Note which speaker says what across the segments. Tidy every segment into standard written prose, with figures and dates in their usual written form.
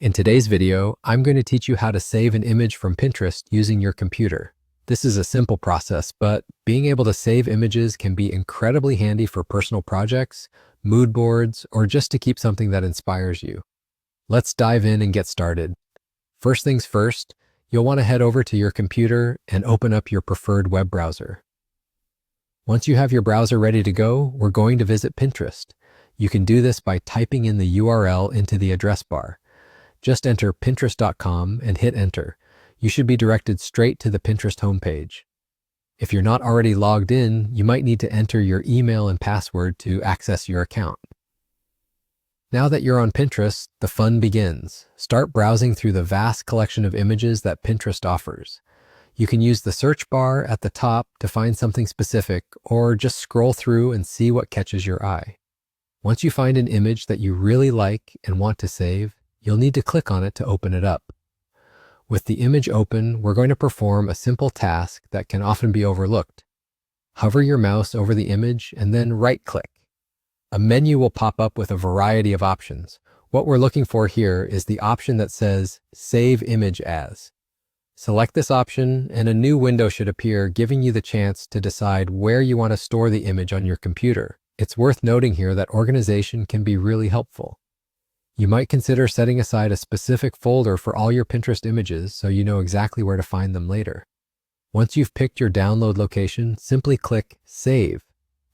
Speaker 1: In today's video, I'm going to teach you how to save an image from Pinterest using your computer. This is a simple process, but being able to save images can be incredibly handy for personal projects, mood boards, or just to keep something that inspires you. Let's dive in and get started. First things first, you'll want to head over to your computer and open up your preferred web browser. Once you have your browser ready to go, we're going to visit Pinterest. You can do this by typing in the URL into the address bar. Just enter pinterest.com and hit enter. You should be directed straight to the Pinterest homepage. If you're not already logged in, you might need to enter your email and password to access your account. Now that you're on Pinterest, the fun begins. Start browsing through the vast collection of images that Pinterest offers. You can use the search bar at the top to find something specific, or just scroll through and see what catches your eye. Once you find an image that you really like and want to save, you'll need to click on it to open it up. With the image open, we're going to perform a simple task that can often be overlooked. Hover your mouse over the image and then right-click. A menu will pop up with a variety of options. What we're looking for here is the option that says Save Image As. Select this option and a new window should appear, giving you the chance to decide where you want to store the image on your computer. It's worth noting here that organization can be really helpful. You might consider setting aside a specific folder for all your Pinterest images so you know exactly where to find them later. Once you've picked your download location, simply click Save.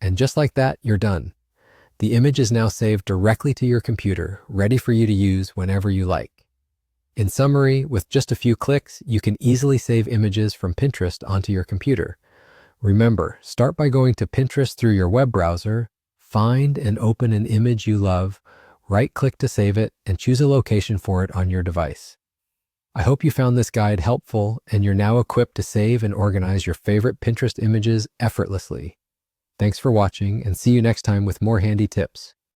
Speaker 1: And just like that, you're done. The image is now saved directly to your computer, ready for you to use whenever you like. In summary, with just a few clicks, you can easily save images from Pinterest onto your computer. Remember, start by going to Pinterest through your web browser, find and open an image you love, right-click to save it, and choose a location for it on your device. I hope you found this guide helpful and you're now equipped to save and organize your favorite Pinterest images effortlessly. Thanks for watching and see you next time with more handy tips.